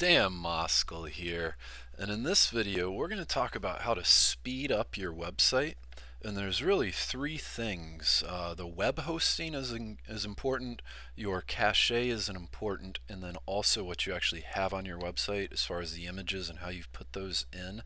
Dan Moskal here, and in this video we're going to talk about how to speed up your website. And there's really three things. The web hosting is important, your cache is important, and then also what you actually have on your website as far as the images and how you've put those in.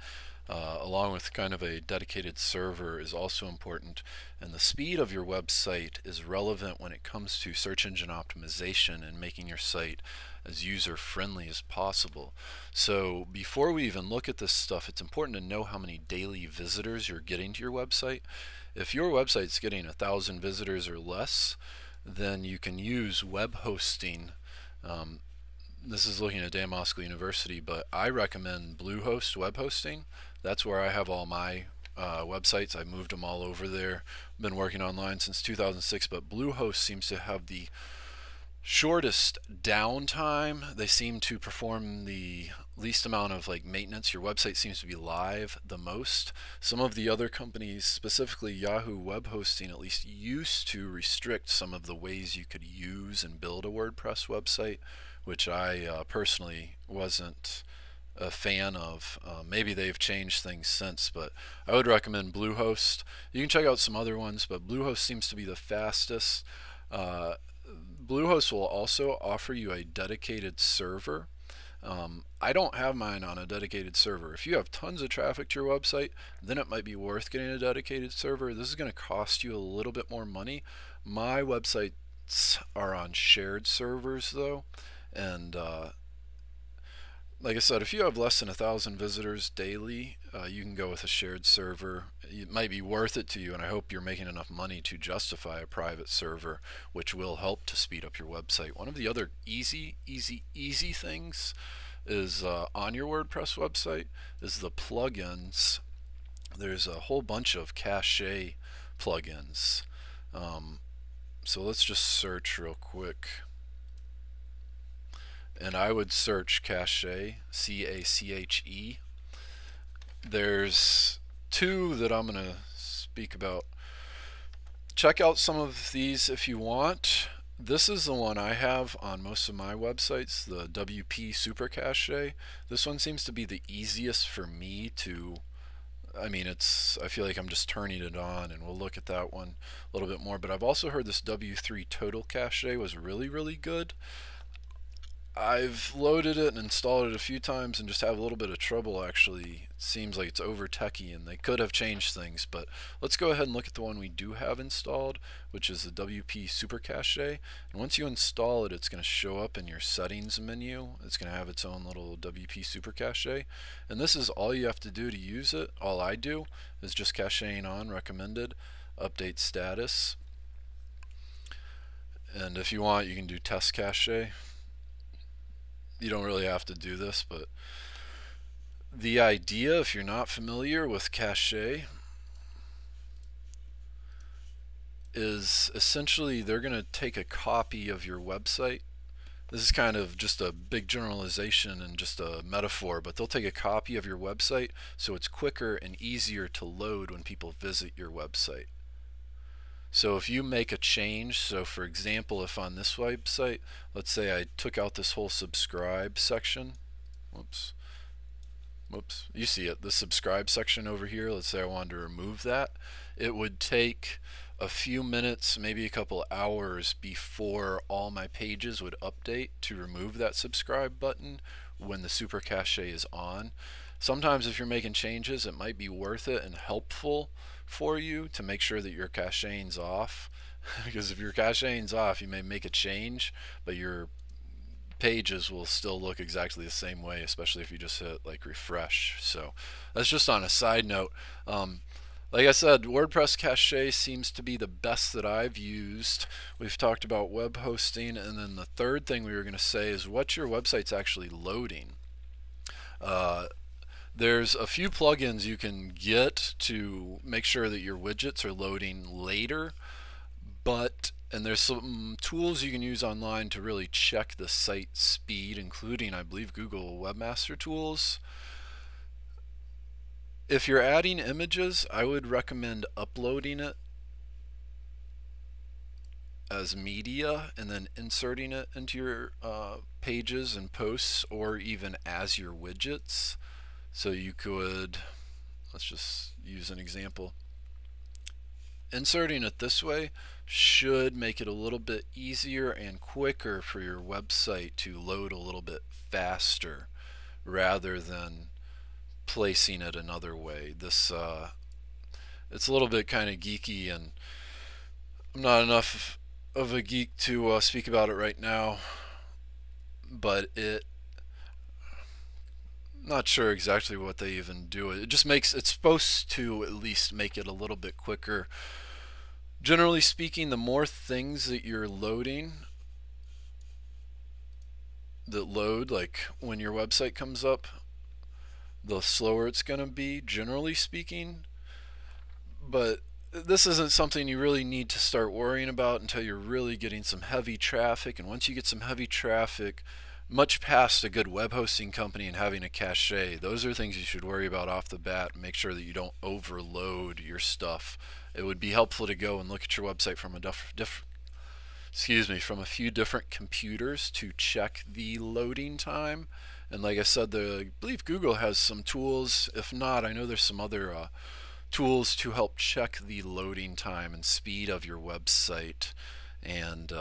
Along with kind of a dedicated server is also important. And the speed of your website is relevant when it comes to search engine optimization and making your site as user-friendly as possible. So before we even look at this stuff, it's important to know how many daily visitors you're getting to your website. If your website's getting 1,000 visitors or less, then you can use web hosting. This is looking at Dan Moskal University, but I recommend Bluehost web hosting. That's where I have all my websites. I moved them all over there. Been working online since 2006, but Bluehost seems to have the shortest downtime. They seem to perform the least amount of maintenance. Your website seems to be live the most. Some of the other companies, specifically Yahoo Web Hosting, at least used to restrict some of the ways you could use and build a WordPress website, which I personally wasn't a fan of. Maybe they've changed things since, but I would recommend Bluehost. You can check out some other ones, but Bluehost seems to be the fastest. Bluehost will also offer you a dedicated server. I don't have mine on a dedicated server. If you have tons of traffic to your website, then it might be worth getting a dedicated server. This is going to cost you a little bit more money. My websites are on shared servers though, and like I said, if you have less than 1,000 visitors daily, you can go with a shared server. It might be worth it to you, and I hope you're making enough money to justify a private server, which will help to speed up your website. One of the other easy things is on your WordPress website is the plugins. There's a whole bunch of Cachet plugins. So let's just search real quick. And I would search Cachet, C-A-C-H-E. There's two that I'm going to speak about. Check out some of these if you want. This is the one I have on most of my websites, the WP Super Cache. This one seems to be the easiest for me to, I feel like I'm just turning it on, and we'll look at that one a little bit more. But I've also heard this W3 Total Cache was really good. I've loaded it and installed it a few times and just have a little bit of trouble actually. It seems like it's over techy and they could have changed things, but let's go ahead and look at the one we do have installed, which is the WP Super Cache. And once you install it, it's going to show up in your settings menu. It's going to have its own little WP Super Cache. And this is all you have to do to use it. All I do is just caching on, recommended, update status. And if you want, you can do test cache. You don't really have to do this, but the idea, if you're not familiar with Cachet, is essentially they're going to take a copy of your website. This is kind of just a big generalization and just a metaphor, but they'll take a copy of your website so it's quicker and easier to load when people visit your website. So if you make a change, so for example, if on this website, let's say I took out this whole subscribe section, whoops, you see it, the subscribe section over here, let's say I wanted to remove that, it would take a few minutes, maybe a couple hours before all my pages would update to remove that subscribe button when the Super Cache is on. Sometimes if you're making changes, it might be worth it and helpful for you to make sure that your caching's off. Because if your caching's off, you may make a change, but your pages will still look exactly the same way, especially if you just hit refresh. So that's just on a side note. Like I said, WordPress Cachet seems to be the best that I've used. We've talked about web hosting, and then the third thing we were going to say is what your website's actually loading. There's a few plugins you can get to make sure that your widgets are loading later, and there's some tools you can use online to really check the site speed, including, I believe, Google Webmaster Tools. If you're adding images, I would recommend uploading it as media and then inserting it into your pages and posts, or even as your widgets. So you could, let's just use an example. Inserting it this way should make it a little bit easier and quicker for your website to load a little bit faster rather than placing it another way. This it's a little bit kind of geeky, and I'm not enough of a geek to speak about it right now, but not sure exactly what they even do. It just makes, it's supposed to at least make it a little bit quicker. Generally speaking, the more things that you're loading that load, like when your website comes up, the slower it's going to be, generally speaking. But this isn't something you really need to start worrying about until you're really getting some heavy traffic. And once you get some heavy traffic, much past a good web hosting company and having a cache, those are things you should worry about off the bat. Make sure that you don't overload your stuff. It would be helpful to go and look at your website from from a few different computers to check the loading time. And like I said, I believe Google has some tools. If not, I know there's some other tools to help check the loading time and speed of your website. And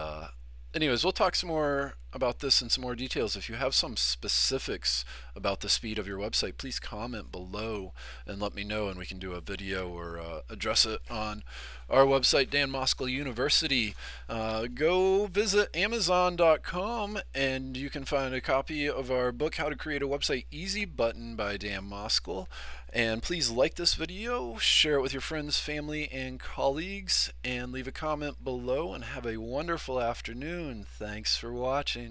anyways, we'll talk some more about this in some more details. If you have some specifics about the speed of your website, please comment below and let me know, and we can do a video or address it on our website, Dan Moskal University. Go visit Amazon.com and you can find a copy of our book, How to Create a Website Easy Button by Dan Moskal. And please like this video, share it with your friends, family, and colleagues, and leave a comment below, and have a wonderful afternoon. Thanks for watching.